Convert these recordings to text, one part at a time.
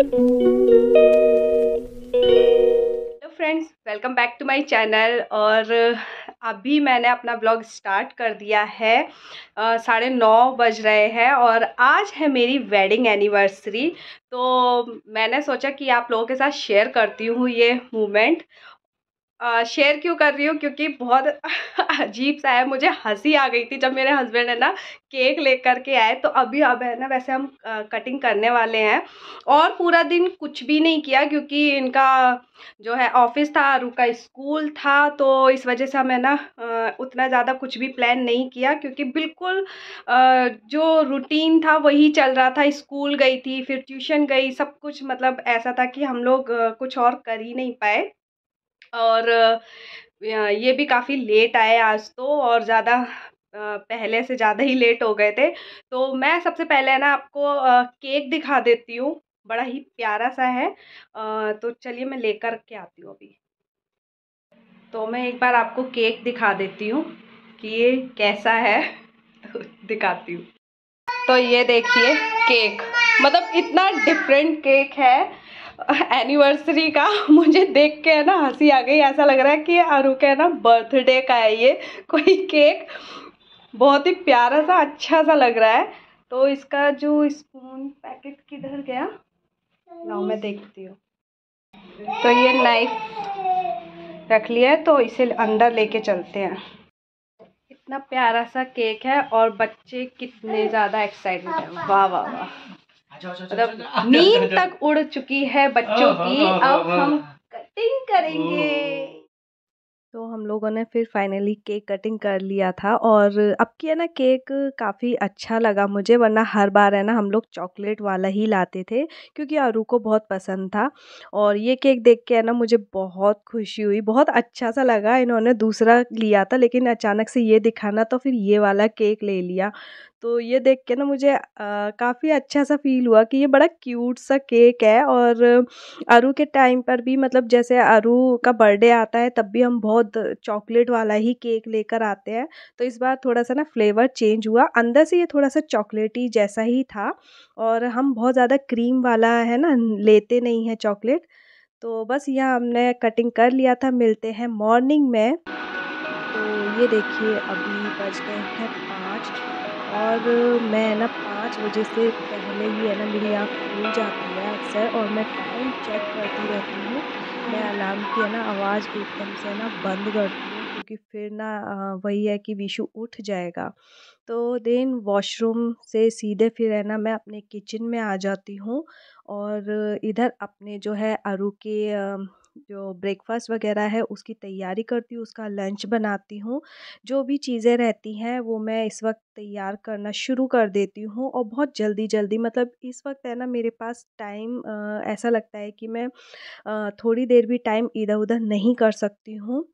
Hello friends, welcome back to my channel. और अभी मैंने अपना ब्लॉग स्टार्ट कर दिया है। 9:30 बज रहे हैं और आज है मेरी वेडिंग एनिवर्सरी। तो मैंने सोचा कि आप लोगों के साथ शेयर करती हूँ ये मोमेंट। शेयर क्यों कर रही हूँ, क्योंकि बहुत अजीब सा है। मुझे हंसी आ गई थी जब मेरे हस्बैंड है ना केक लेकर के आए। तो अभी अब है ना, वैसे हम कटिंग करने वाले हैं और पूरा दिन कुछ भी नहीं किया क्योंकि इनका जो है ऑफिस था, आरू का स्कूल था। तो इस वजह से हमें ना उतना ज़्यादा कुछ भी प्लान नहीं किया क्योंकि बिल्कुल जो रूटीन था वही चल रहा था। स्कूल गई थी, फिर ट्यूशन गई, सब कुछ मतलब ऐसा था कि हम लोग कुछ और कर ही नहीं पाए। और ये भी काफ़ी लेट आए आज तो, और ज़्यादा पहले से ज़्यादा ही लेट हो गए थे। तो मैं सबसे पहले ना आपको केक दिखा देती हूँ। बड़ा ही प्यारा सा है। तो चलिए मैं लेकर के आती हूँ अभी। तो मैं एक बार आपको केक दिखा देती हूँ कि ये कैसा है। तो दिखाती हूँ। तो ये देखिए केक, मतलब इतना डिफरेंट केक है एनिवर्सरी का। मुझे देख के है ना हंसी आ गई। ऐसा लग रहा है कि अरू के है ना बर्थडे का है ये कोई केक। बहुत ही प्यारा सा, अच्छा सा लग रहा है। तो इसका जो स्पून पैकेट किधर गया, लाओ मैं देखती हूँ। तो ये नाइफ रख लिया है, तो इसे अंदर लेके चलते हैं। इतना प्यारा सा केक है और बच्चे कितने ज़्यादा एक्साइटेड हैं। वाह वाह वाह, मतलब नींद तक उड़ चुकी है बच्चों की। अब हम कटिंग करेंगे। तो हम लोगों ने फिर फाइनली केक कटिंग कर लिया था। और अब की है ना केक काफ़ी अच्छा लगा मुझे, वरना हर बार है ना हम लोग चॉकलेट वाला ही लाते थे क्योंकि आरू को बहुत पसंद था। और ये केक देख के है ना मुझे बहुत खुशी हुई, बहुत अच्छा सा लगा। इन्होंने दूसरा लिया था लेकिन अचानक से ये दिखाना तो फिर ये वाला केक ले लिया। तो ये देख के ना मुझे काफ़ी अच्छा सा फील हुआ कि ये बड़ा क्यूट सा केक है। और आरू के टाइम पर भी, मतलब जैसे आरू का बर्थडे आता है तब भी हम बहुत चॉकलेट वाला ही केक लेकर आते हैं। तो इस बार थोड़ा सा ना फ्लेवर चेंज हुआ, अंदर से ये थोड़ा सा चॉकलेटी जैसा ही था। और हम बहुत ज़्यादा क्रीम वाला है ना लेते नहीं हैं चॉकलेट। तो बस यहाँ हमने कटिंग कर लिया था। मिलते हैं मॉर्निंग में। तो ये देखिए अभी बज गए हैं 5। और मैं ना 5 बजे से पहले ही है ना मेरी आँख खुल जाती है अक्सर, और मैं टाइम चेक करती रहती हूँ। मैं अलार्म की है ना आवाज़ एकदम से है ना बंद करती हूँ क्योंकि फिर ना वही है कि विशु उठ जाएगा। तो देन वॉशरूम से सीधे फिर है ना मैं अपने किचन में आ जाती हूँ। और इधर अपने जो है आरू के जो ब्रेकफास्ट वगैरह है उसकी तैयारी करती हूँ, उसका लंच बनाती हूँ। जो भी चीज़ें रहती हैं वो मैं इस वक्त तैयार करना शुरू कर देती हूँ, और बहुत जल्दी जल्दी, मतलब इस वक्त है ना मेरे पास टाइम ऐसा लगता है कि मैं थोड़ी देर भी टाइम इधर उधर नहीं कर सकती हूँ।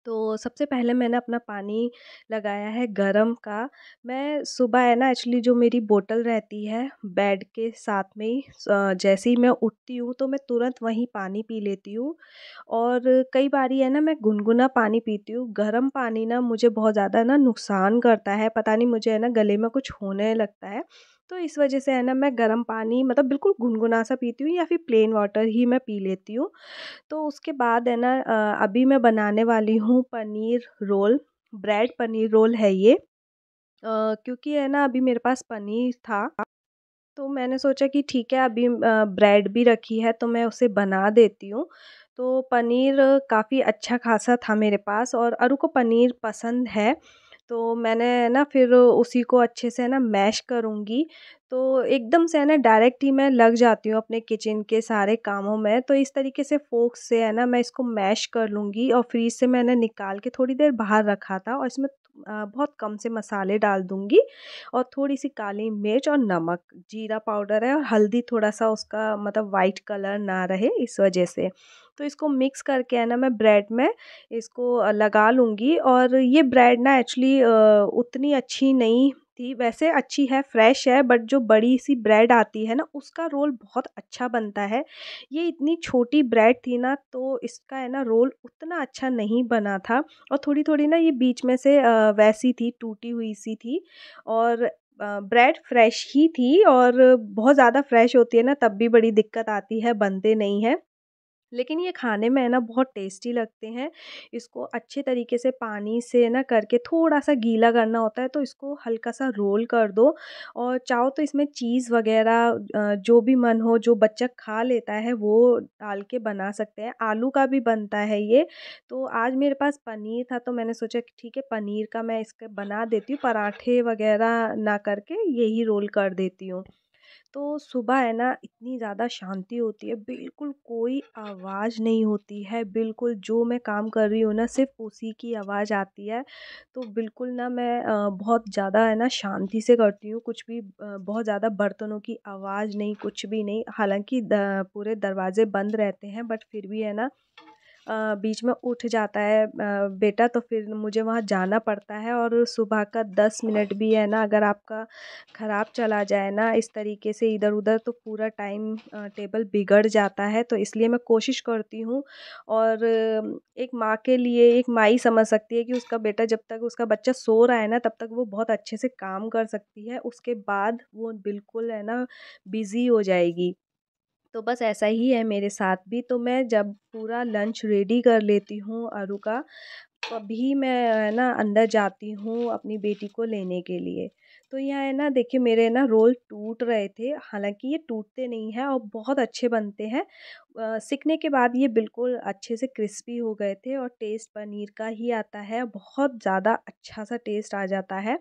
तो सबसे पहले मैंने अपना पानी लगाया है गरम का। मैं सुबह है ना एक्चुअली जो मेरी बोतल रहती है बेड के साथ में ही, जैसे ही मैं उठती हूँ तो मैं तुरंत वहीं पानी पी लेती हूँ। और कई बारी है ना मैं गुनगुना पानी पीती हूँ। गर्म पानी ना मुझे बहुत ज़्यादा ना नुकसान करता है, पता नहीं मुझे है ना गले में कुछ होने लगता है। तो इस वजह से है ना मैं गर्म पानी मतलब बिल्कुल गुनगुना सा पीती हूँ, या फिर प्लेन वाटर ही मैं पी लेती हूँ। तो उसके बाद है ना अभी मैं बनाने वाली हूँ paneer roll. Bread paneer roll है ये। क्योंकि है ना अभी मेरे पास पनीर था, तो मैंने सोचा कि ठीक है अभी ब्रेड भी रखी है तो मैं उसे बना देती हूँ। तो पनीर काफ़ी अच्छा खासा था मेरे पास, और अरू को पनीर पसंद है। तो मैंने ना फिर उसी को अच्छे से ना मैश करूँगी। तो एकदम से है ना डायरेक्ट ही मैं लग जाती हूँ अपने किचन के सारे कामों में। तो इस तरीके से फोर्क से है ना मैं इसको मैश कर लूँगी। और फ्रीज से मैंने निकाल के थोड़ी देर बाहर रखा था, और इसमें बहुत कम से मसाले डाल दूँगी, और थोड़ी सी काली मिर्च और नमक, जीरा पाउडर है, और हल्दी थोड़ा सा उसका मतलब वाइट कलर ना रहे इस वजह से। तो इसको मिक्स करके है ना मैं ब्रेड में इसको लगा लूँगी। और ये ब्रेड ना एक्चुअली उतनी अच्छी नहीं थी, वैसे अच्छी है, फ्रेश है, बट जो बड़ी सी ब्रेड आती है ना उसका रोल बहुत अच्छा बनता है। ये इतनी छोटी ब्रेड थी ना तो इसका है ना रोल उतना अच्छा नहीं बना था। और थोड़ी थोड़ी ना ये बीच में से वैसी थी, टूटी हुई सी थी। और ब्रेड फ्रेश ही थी, और बहुत ज़्यादा फ्रेश होती है ना तब भी बड़ी दिक्कत आती है, बनते नहीं हैं। लेकिन ये खाने में है ना बहुत टेस्टी लगते हैं। इसको अच्छे तरीके से पानी से ना करके थोड़ा-सा गीला करना होता है, तो इसको हल्का-सा रोल कर दो, और चाहो तो इसमें चीज़ वग़ैरह जो भी मन हो, जो बच्चा खा लेता है वो डाल के बना सकते हैं। आलू का भी बनता है ये। तो आज मेरे पास पनीर था, तो मैंने सोचा कि ठीक है, पनीर का मैं इसके बना देती हूँ, पराठे वग़ैरह ना करके यही रोल कर देती हूँ। तो सुबह है ना इतनी ज़्यादा शांति होती है, बिल्कुल कोई आवाज़ नहीं होती है, बिल्कुल जो मैं काम कर रही हूँ ना सिर्फ़ उसी की आवाज़ आती है। तो बिल्कुल ना मैं बहुत ज़्यादा है ना शांति से करती हूँ, कुछ भी बहुत ज़्यादा बर्तनों की आवाज़ नहीं, कुछ भी नहीं। हालाँकि पूरे दरवाज़े बंद रहते हैं, बट फिर भी है ना बीच में उठ जाता है बेटा, तो फिर मुझे वहाँ जाना पड़ता है। और सुबह का 10 मिनट भी है ना अगर आपका ख़राब चला जाए ना इस तरीके से इधर-उधर, तो पूरा टाइम टेबल बिगड़ जाता है। तो इसलिए मैं कोशिश करती हूँ, और एक माँ के लिए एक माँ ही समझ सकती है कि उसका बेटा जब तक उसका बच्चा सो रहा है ना तब तक वो बहुत अच्छे से काम कर सकती है, उसके बाद वो बिल्कुल है ना बिज़ी हो जाएगी। तो बस ऐसा ही है मेरे साथ भी। तो मैं जब पूरा लंच रेडी कर लेती हूँ अरु का, तभी मैं है ना अंदर जाती हूँ अपनी बेटी को लेने के लिए। तो यहाँ है ना देखिए मेरे ना रोल टूट रहे थे, हालाँकि ये टूटते नहीं हैं और बहुत अच्छे बनते हैं। सिकने के बाद ये बिल्कुल अच्छे से क्रिस्पी हो गए थे, और टेस्ट पनीर का ही आता है, बहुत ज़्यादा अच्छा-सा टेस्ट आ जाता है।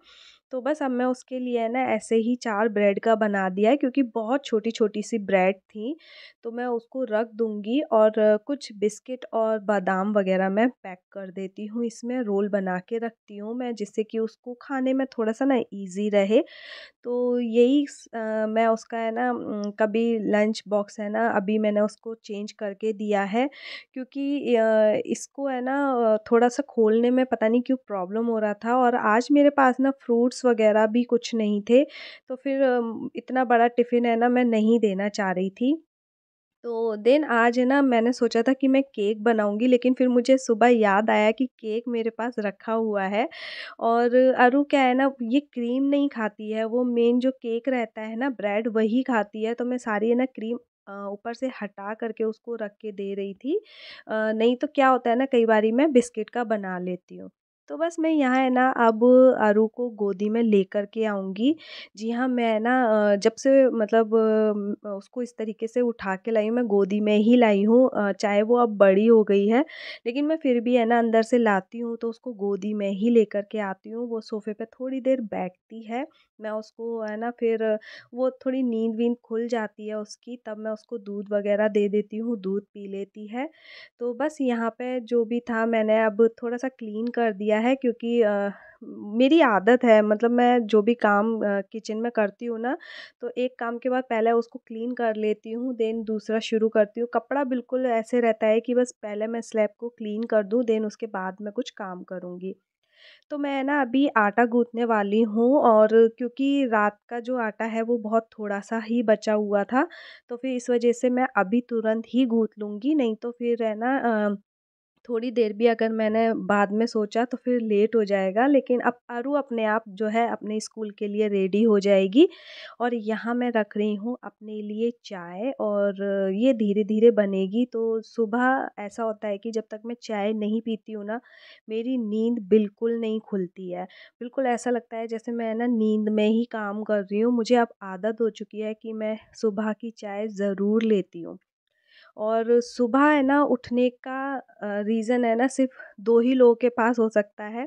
तो बस अब मैं उसके लिए है ना ऐसे ही 4 ब्रेड का बना दिया है, क्योंकि बहुत छोटी-छोटी सी ब्रेड थी, तो मैं उसको रख दूँगी, और कुछ बिस्किट और बादाम वग़ैरह मैं पैक कर देती हूँ इसमें, रोल बना के रखती हूँ मैं, जिससे कि उसको खाने में थोड़ा-सा ना ईज़ी रहे। तो यही मैं उसका है ना कभी लंच बॉक्स है ना अभी मैंने उसको चेंज करके दिया है, क्योंकि इसको है ना थोड़ा-सा खोलने में पता नहीं क्यों प्रॉब्लम हो रहा था, और आज मेरे पास ना फ्रूट्स वग़ैरह भी कुछ नहीं थे, तो फिर इतना बड़ा टिफ़िन है ना मैं नहीं देना चाह रही थी। तो देन आज है ना मैंने सोचा था कि मैं केक बनाऊँगी, लेकिन फिर मुझे सुबह याद आया कि केक मेरे पास रखा हुआ है, और अरु क्या है ना ये क्रीम नहीं खाती है, वो मेन जो केक रहता है ना ब्रेड वही खाती है, तो मैं सारी है ना क्रीम ऊपर से हटा करके उसको रख के दे रही थी। नहीं तो क्या होता है ना कई बारी मैं बिस्किट का बना लेती हूँ। तो बस मैं यहाँ है ना अब अरु को गोदी में लेकर के आऊँगी। जी हाँ, मैं ना जब से मतलब उसको इस तरीके से उठा के लाई हूँ, मैं गोदी में ही लाई हूँ, चाहे वो अब बड़ी हो गई है, लेकिन मैं फिर भी है ना अंदर से लाती हूँ तो उसको गोदी में ही लेकर के आती हूँ। वो सोफ़े पे थोड़ी देर बैठती है, मैं उसको है ना फिर वो थोड़ी नींद-वींद खुल जाती है उसकी, तब मैं उसको दूध वग़ैरह दे देती हूँ, दूध पी लेती है। तो बस यहाँ पे जो भी था मैंने अब थोड़ा-सा क्लीन कर दिया है, क्योंकि मेरी आदत है, मतलब मैं जो भी काम किचन में करती हूँ ना, तो एक काम के बाद पहले उसको क्लीन कर लेती हूँ, देन दूसरा शुरू करती हूँ। कपड़ा बिल्कुल ऐसे रहता है कि बस पहले मैं स्लैब को क्लीन कर दूँ, देन उसके बाद मैं कुछ काम करूँगी। तो मैं ना अभी आटा गूँथने वाली हूँ, और क्योंकि रात का जो आटा है वो बहुत थोड़ा-सा ही बचा हुआ था, तो फिर इस वज़ह से मैं अभी तुरंत ही गूँथ लूँगी, नहीं तो फिर है ना थोड़ी देर भी अगर मैंने बाद में सोचा तो फिर लेट हो जाएगा। लेकिन अब अरु अपने आप जो है अपने स्कूल के लिए रेडी हो जाएगी, और यहाँ मैं रख रही हूँ अपने लिए चाय, और ये धीरे-धीरे बनेगी। तो सुबह ऐसा होता है कि जब तक मैं चाय नहीं पीती हूँ ना, मेरी नींद बिल्कुल नहीं खुलती है। बिल्कुल ऐसा लगता है जैसे मैं ना नींद में ही काम कर रही हूँ। मुझे अब आदत हो चुकी है कि मैं सुबह की चाय ज़रूर लेती हूँ। और सुबह है ना उठने का रीज़न है ना सिर्फ़ 2 ही लोगों के पास हो सकता है।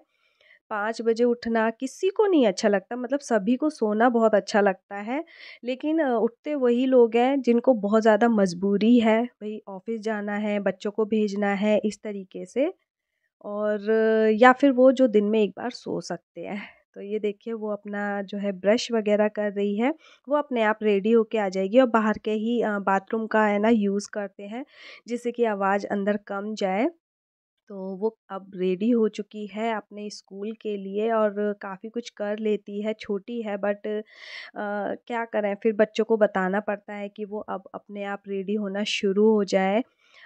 5 बजे उठना किसी को नहीं अच्छा लगता, मतलब सभी को सोना बहुत अच्छा लगता है। लेकिन उठते वही लोग हैं जिनको बहुत ज़्यादा मजबूरी है, भई ऑफ़िस जाना है, बच्चों को भेजना है, इस तरीके से। और या फिर वो जो दिन में एक बार सो सकते हैं। तो ये देखिए वो अपना जो है ब्रश वग़ैरह कर रही है, वो अपने आप रेडी होके आ जाएगी, और बाहर के ही बाथरूम का है ना यूज़ करते हैं, जिससे कि आवाज़ अंदर कम जाए। तो वो अब रेडी हो चुकी है अपने स्कूल के लिए, और काफ़ी कुछ कर लेती है, छोटी है बट क्या करें, फिर बच्चों को बताना पड़ता है कि वो अब अपने आप रेडी होना शुरू हो जाए।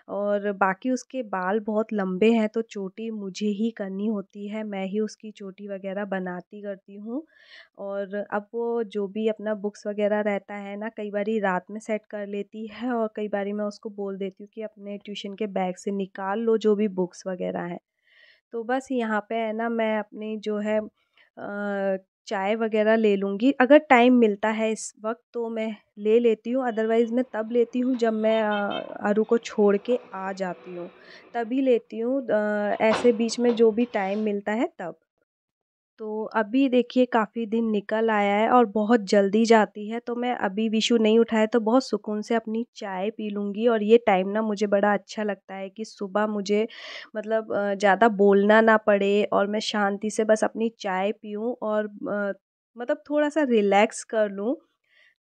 और बाकी उसके बाल बहुत लंबे हैं तो चोटी मुझे ही करनी होती है, मैं ही उसकी चोटी वगैरह बनाती करती हूँ। और अब वो जो भी अपना बुक्स वगैरह रहता है ना, कई बारी रात में सेट कर लेती है और कई बारी मैं उसको बोल देती हूँ कि अपने ट्यूशन के बैग से निकाल लो जो भी बुक्स वगैरह हैं। तो बस यहाँ पे है ना, मैं अपनी जो है चाय वगैरह ले लूँगी, अगर टाइम मिलता है इस वक्त तो मैं ले लेती हूँ, अदरवाइज़ मैं तब लेती हूँ जब मैं अरु को छोड़ के आ जाती हूँ, तभी लेती हूँ, ऐसे बीच में जो भी टाइम मिलता है तब। तो अभी देखिए काफ़ी दिन निकल आया है और बहुत जल्दी जाती है, तो मैं अभी विशु नहीं उठा है तो बहुत सुकून से अपनी चाय पी लूँगी। और ये टाइम ना मुझे बड़ा अच्छा लगता है कि सुबह मुझे मतलब ज़्यादा बोलना ना पड़े और मैं शांति से बस अपनी चाय पीऊँ और मतलब थोड़ा-सा रिलैक्स कर लूँ।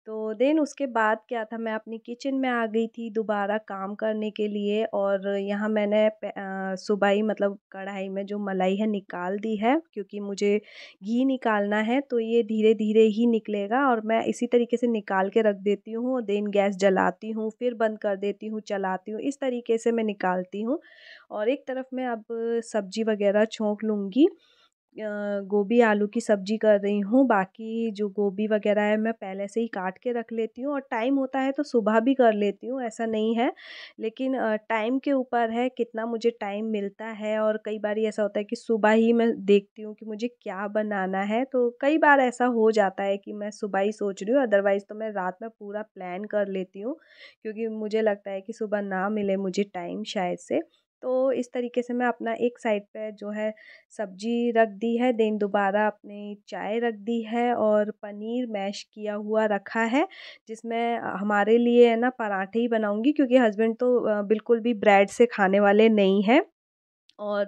तो देन उसके बाद क्या था, मैं अपनी किचन में आ गई थी दोबारा काम करने के लिए। और यहाँ मैंने सुबह ही मतलब कढ़ाई में जो मलाई है निकाल दी है, क्योंकि मुझे घी निकालना है तो ये धीरे धीरे ही निकलेगा और मैं इसी तरीके से निकाल के रख देती हूँ। देन गैस जलाती हूँ, फिर बंद कर देती हूँ, चलाती हूँ, इस तरीके से मैं निकालती हूँ। और एक तरफ मैं अब सब्जी वगैरह छोंक लूँगी। गोभी आलू की सब्ज़ी कर रही हूँ, बाकी जो गोभी वगैरह है मैं पहले से ही काट के रख लेती हूँ और टाइम होता है तो सुबह भी कर लेती हूँ, ऐसा नहीं है। लेकिन टाइम के ऊपर है कितना मुझे टाइम मिलता है, और कई बारी ऐसा होता है कि सुबह ही मैं देखती हूँ कि मुझे क्या बनाना है, तो कई बार ऐसा हो जाता है कि मैं सुबह ही सोच रही हूँ, अदरवाइज़ तो मैं रात में पूरा प्लान कर लेती हूँ, क्योंकि मुझे लगता है कि सुबह ना मिले मुझे टाइम शायद से। तो इस तरीके से मैं अपना एक साइड पे जो है सब्जी रख दी है, देन दोबारा अपनी चाय रख दी है और पनीर मैश किया हुआ रखा है, जिसमें हमारे लिए है ना पराठे ही बनाऊंगी, क्योंकि हस्बैंड तो बिल्कुल भी ब्रेड से खाने वाले नहीं हैं। और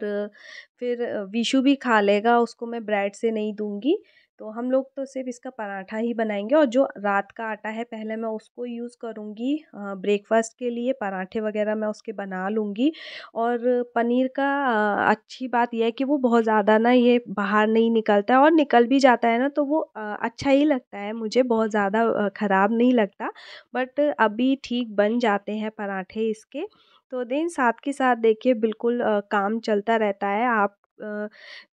फिर विशु भी खा लेगा, उसको मैं ब्रेड से नहीं दूंगी। तो हम लोग तो सिर्फ इसका पराठा ही बनाएंगे, और जो रात का आटा है पहले मैं उसको यूज़ करूँगी ब्रेकफास्ट के लिए, पराठे वगैरह मैं उसके बना लूँगी। और पनीर का अच्छी बात यह है कि वो बहुत ज़्यादा ना ये बाहर नहीं निकलता है, और निकल भी जाता है ना तो वो अच्छा ही लगता है मुझे, बहुत ज़्यादा ख़राब नहीं लगता। बट अभी ठीक बन जाते हैं पराठे इसके। तो देन साथ के साथ देखिए बिल्कुल काम चलता रहता है। आप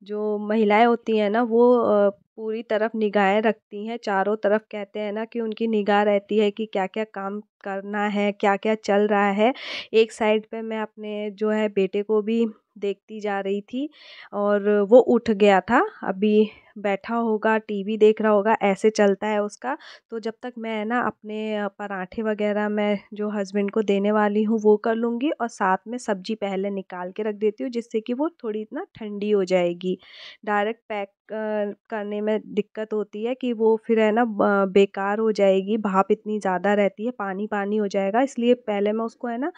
जो महिलाएं होती हैं ना वो पूरी तरफ निगाहें रखती हैं चारों तरफ, कहते हैं ना कि उनकी निगाह रहती है कि क्या क्या काम करना है, क्या क्या चल रहा है। एक साइड पे मैं अपने जो है बेटे को भी देखती जा रही थी, और वो उठ गया था, अभी बैठा होगा टीवी देख रहा होगा, ऐसे चलता है उसका। तो जब तक मैं है ना अपने पराठे वगैरह मैं जो हस्बैंड को देने वाली हूँ वो कर लूँगी, और साथ में सब्जी पहले निकाल के रख देती हूँ, जिससे कि वो थोड़ी ना ठंडी हो जाएगी। डायरेक्ट पैक करने में दिक्कत होती है कि वो फिर है ना बेकार हो जाएगी, भाप इतनी ज़्यादा रहती है, पानी पानी हो जाएगा, इसलिए पहले मैं उसको है ना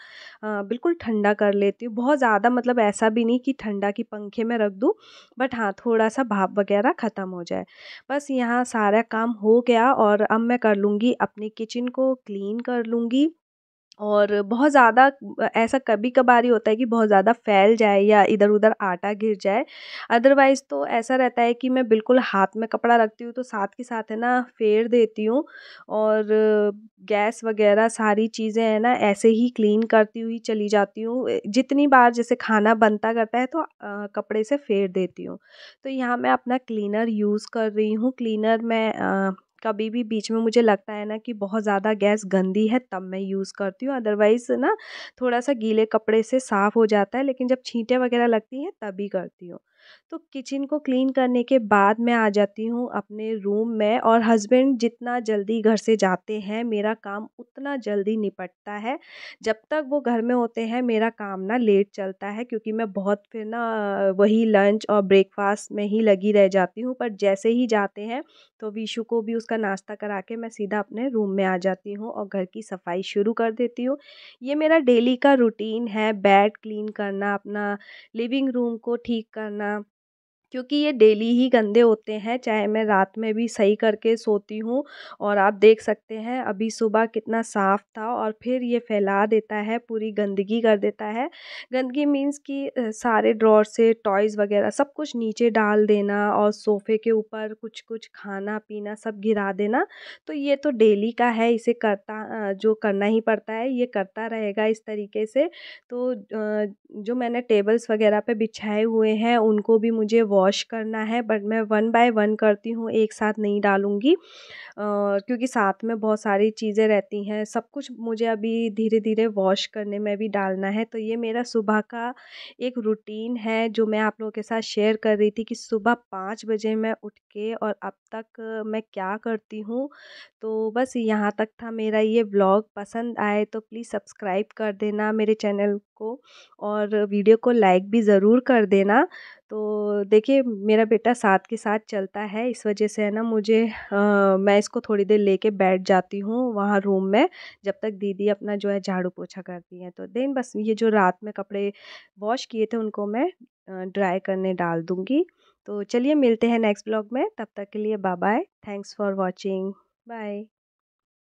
बिल्कुल ठंडा कर लेती हूँ। बहुत ज़्यादा मतलब ऐसा भी नहीं कि ठंडा की पंखे में रख दूँ, बट हाँ थोड़ा सा भाप वगैरह ख़त्म हो जाए। बस यहाँ सारा काम हो गया, और अब मैं कर लूँगी अपनी किचन को क्लीन कर लूँगी। और बहुत ज़्यादा ऐसा कभी-कभार ही होता है कि बहुत ज़्यादा फैल जाए या इधर-उधर आटा गिर जाए। अदरवाइज़ तो ऐसा रहता है कि मैं बिल्कुल हाथ में कपड़ा रखती हूँ तो साथ के साथ है ना फेर देती हूँ, और गैस वग़ैरह सारी चीज़ें हैं ना ऐसे ही क्लीन करती हुई चली जाती हूँ। जितनी बार जैसे खाना बनता करता है तो कपड़े से फेर देती हूँ। तो यहाँ मैं अपना क्लीनर यूज़ कर रही हूँ। क्लीनर मैं कभी भी बीच में मुझे लगता है ना कि बहुत ज़्यादा गैस गंदी है तब मैं यूज़ करती हूँ, अदरवाइज़ ना थोड़ा-सा गीले कपड़े से साफ़ हो जाता है, लेकिन जब छींटे वग़ैरह लगती हैं तभी करती हूँ। तो किचन को क्लीन करने के बाद मैं आ जाती हूँ अपने रूम में, और हस्बैंड जितना जल्दी घर से जाते हैं मेरा काम उतना जल्दी निपटता है। जब तक वो घर में होते हैं मेरा काम ना लेट चलता है, क्योंकि मैं बहुत फिर ना वही लंच और ब्रेकफ़ास्ट में ही लगी रह जाती हूँ। पर जैसे ही जाते हैं तो विशु को भी उसका नाश्ता करा के मैं सीधा अपने रूम में आ जाती हूँ और घर की सफाई शुरू कर देती हूँ। ये मेरा डेली का रूटीन है, बेड क्लीन करना, अपना लिविंग रूम को ठीक करना, क्योंकि ये डेली ही गंदे होते हैं, चाहे मैं रात में भी सही करके सोती हूँ। और आप देख सकते हैं अभी सुबह कितना साफ़ था और फिर ये फैला देता है, पूरी गंदगी कर देता है। गंदगी मीन्स कि सारे ड्रॉर से टॉयज़ वगैरह सब कुछ नीचे डाल देना, और सोफ़े के ऊपर कुछ-कुछ खाना-पीना सब गिरा देना। तो ये तो डेली का है, इसे करता जो करना ही पड़ता है, ये करता रहेगा इस तरीके से। तो जो मैंने टेबल्स वगैरह पे बिछाए हुए हैं उनको भी मुझे वॉश करना है, बट मैं 1 बाय 1 करती हूँ, एक साथ नहीं डालूँगी। क्योंकि साथ में बहुत सारी चीज़ें रहती हैं, सब कुछ मुझे अभी धीरे-धीरे वॉश करने में भी डालना है। तो ये मेरा सुबह का एक रूटीन है जो मैं आप लोगों के साथ शेयर कर रही थी कि सुबह 5 बजे मैं उठ के और अब तक मैं क्या करती हूँ। तो बस यहाँ तक था मेरा ये व्लॉग। पसंद आए तो प्लीज़ सब्सक्राइब कर देना मेरे चैनल को और वीडियो को लाइक भी ज़रूर कर देना। तो देखिए मेरा बेटा साथ के साथ चलता है, इस वजह से है ना मुझे मैं इसको थोड़ी देर लेके बैठ जाती हूँ वहाँ रूम में, जब तक दीदी अपना जो है झाड़ू पोछा करती हैं। तो देन बस ये जो रात में कपड़े वॉश किए थे उनको मैं ड्राई करने डाल दूँगी। तो चलिए मिलते हैं नेक्स्ट ब्लॉग में, तब तक के लिए bye bye. Thanks for watching. Bye.